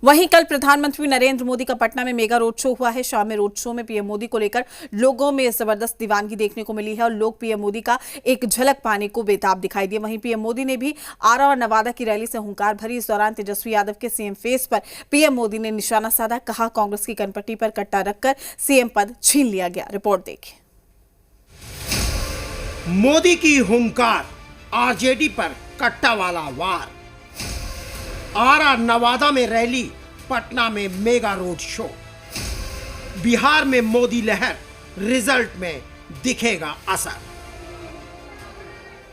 वहीं कल प्रधानमंत्री नरेंद्र मोदी का पटना में मेगा रोड शो हुआ है। शाम में रोड शो में पीएम मोदी को लेकर लोगों में जबरदस्त दीवानगी देखने को मिली है और लोग पीएम मोदी का एक झलक पाने को बेताब दिखाई दिए। वहीं पीएम मोदी ने भी आरा और नवादा की रैली से हुंकार भरी। इस दौरान तेजस्वी यादव के सीएम फेस पर पीएम मोदी ने निशाना साधा। कहा, कांग्रेस की कनपट्टी पर कट्टा रखकर सीएम पद छीन लिया गया। रिपोर्ट देखिए। मोदी की हुंकार, आरजेडी पर कट्टा वाला वार। आरा नवादा में रैली, पटना में मेगा रोड शो। बिहार में मोदी लहर, रिजल्ट में दिखेगा असर।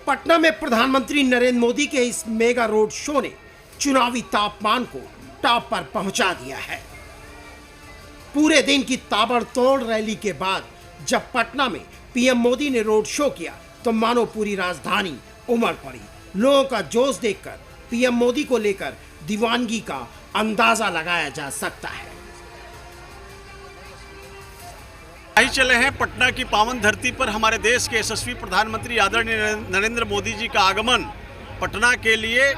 पटना में प्रधानमंत्री नरेंद्र मोदी के इस मेगा रोड शो ने चुनावी तापमान को टॉप पर पहुंचा दिया है। पूरे दिन की ताबड़तोड़ रैली के बाद जब पटना में पीएम मोदी ने रोड शो किया तो मानो पूरी राजधानी उमड़ पड़ी। लोगों का जोश देखकर पीएम मोदी को लेकर दीवानगी का अंदाजा लगाया जा सकता है। ही चले हैं पटना की पावन धरती पर हमारे देश के यशस्वी प्रधानमंत्री आदरणीय नरेंद्र मोदी जी का आगमन पटना के लिए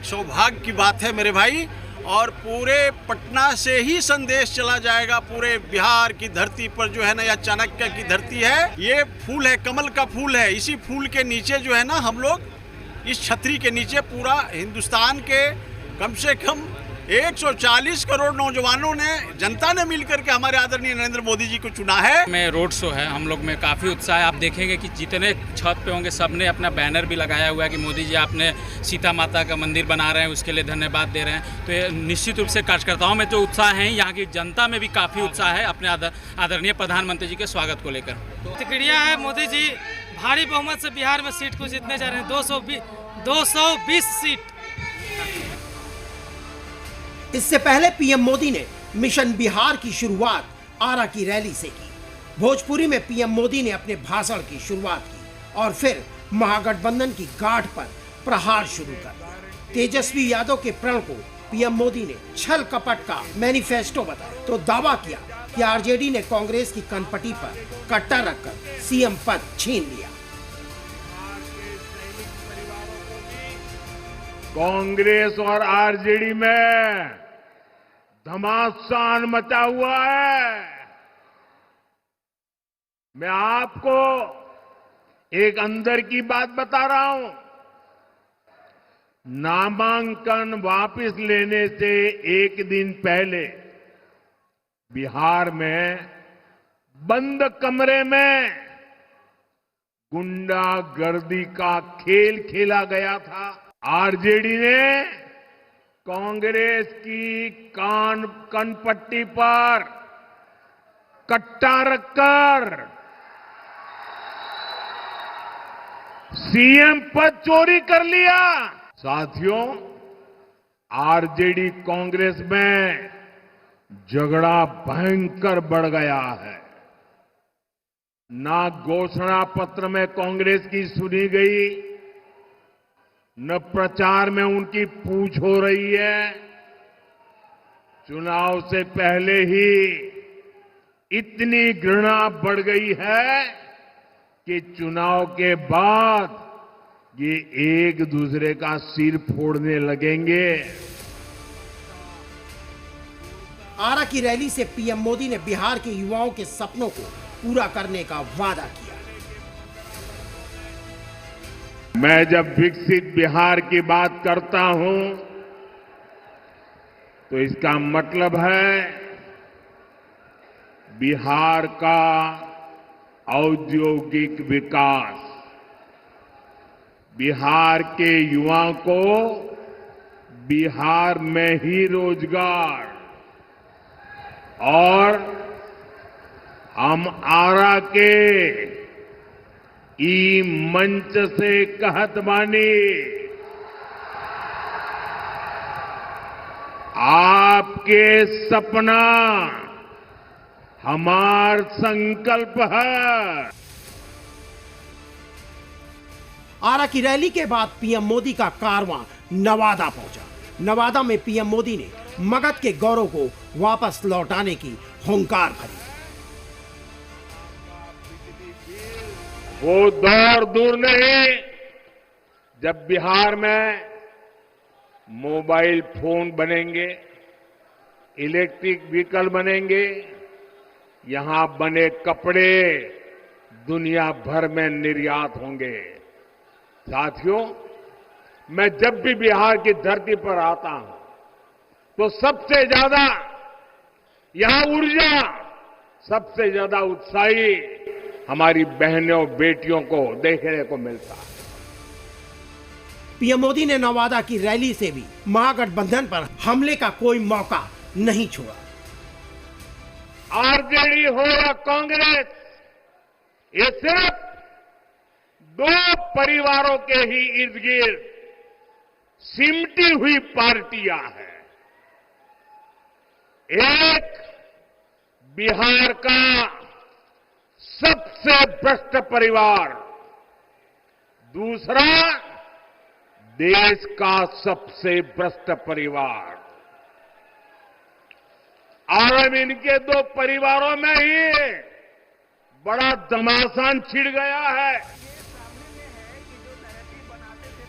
सौभाग्य की बात है मेरे भाई। और पूरे पटना से ही संदेश चला जाएगा पूरे बिहार की धरती पर, जो है ना, यह चाणक्य की धरती है। ये फूल है, कमल का फूल है। इसी फूल के नीचे जो है ना, हम लोग इस छतरी के नीचे पूरा हिंदुस्तान के कम से कम 140 करोड़ नौजवानों ने, जनता ने मिलकर के हमारे आदरणीय नरेंद्र मोदी जी को चुना है। में रोड शो है, हम लोग में काफ़ी उत्साह है। आप देखेंगे कि जितने छत पे होंगे सबने अपना बैनर भी लगाया हुआ है कि मोदी जी आपने सीता माता का मंदिर बना रहे हैं, उसके लिए धन्यवाद दे रहे हैं। तो ये निश्चित रूप से कार्यकर्ताओं में जो उत्साह है, यहाँ की जनता में भी काफ़ी उत्साह है अपने आदरणीय प्रधानमंत्री जी के स्वागत को लेकर। प्रतिक्रिया है, मोदी जी भारी बहुमत से बिहार में सीट को जीतने जा रहे हैं। 220 सीट। इससे पहले पीएम मोदी ने मिशन बिहार की शुरुआत आरा की रैली से की। भोजपुरी में पीएम मोदी ने अपने भाषण की शुरुआत की और फिर महागठबंधन की गांठ पर प्रहार शुरू कर दिया। तेजस्वी यादव के प्रण को पीएम मोदी ने छल कपट का मैनिफेस्टो बताया तो दावा किया कि आरजेडी ने कांग्रेस की कनपटी पर कट्टा रखकर सीएम पद छीन लिया। कांग्रेस और आरजेडी में घमासान मचा हुआ है। मैं आपको एक अंदर की बात बता रहा हूं। नामांकन वापस लेने से एक दिन पहले बिहार में बंद कमरे में गुंडागर्दी का खेल खेला गया था। आरजेडी ने कांग्रेस की कनपट्टी पर कट्टा रखकर सीएम पद चोरी कर लिया। साथियों, आरजेडी कांग्रेस में झगड़ा भयंकर बढ़ गया है। ना घोषणा पत्र में कांग्रेस की सुनी गई, न प्रचार में उनकी पूछ हो रही है। चुनाव से पहले ही इतनी घृणा बढ़ गई है कि चुनाव के बाद ये एक दूसरे का सिर फोड़ने लगेंगे। आरा की रैली से पीएम मोदी ने बिहार के युवाओं के सपनों को पूरा करने का वादा किया। मैं जब विकसित बिहार की बात करता हूं तो इसका मतलब है बिहार का औद्योगिक विकास, बिहार के युवाओं को बिहार में ही रोजगार, और हम आरा के ई मंच से कहत बानी, आपके सपना हमार संकल्प है। आरा की रैली के बाद पीएम मोदी का कारवां नवादा पहुंचा। नवादा में पीएम मोदी ने मगध के गौरव को वापस लौटाने की हुंकार भरी। वो दौर दूर नहीं जब बिहार में मोबाइल फोन बनेंगे, इलेक्ट्रिक व्हीकल बनेंगे, यहां बने कपड़े दुनिया भर में निर्यात होंगे। साथियों, मैं जब भी बिहार की धरती पर आता हूं तो सबसे ज्यादा यहां ऊर्जा, सबसे ज्यादा उत्साही हमारी बहनों बेटियों को देखने को मिलता है। पीएम मोदी ने नवादा की रैली से भी महागठबंधन पर हमले का कोई मौका नहीं छोड़ा। आरजेडी हो या कांग्रेस, ये सिर्फ दो परिवारों के ही इर्द गिर्द सिमटी हुई पार्टियां हैं। एक बिहार का सबसे भ्रष्ट परिवार, दूसरा देश का सबसे भ्रष्ट परिवार। और अब इनके दो परिवारों में ही बड़ा घमासान छिड़ गया है।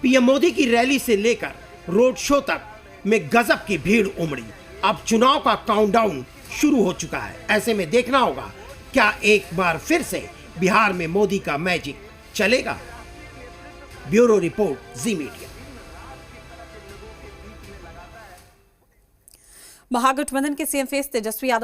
पीएम मोदी की रैली से लेकर रोड शो तक में गजब की भीड़ उमड़ी। अब चुनाव का काउंटडाउन शुरू हो चुका है। ऐसे में देखना होगा क्या एक बार फिर से बिहार में मोदी का मैजिक चलेगा। ब्यूरो रिपोर्ट, जी मीडिया। महागठबंधन के सीएम फेस तेजस्वी यादव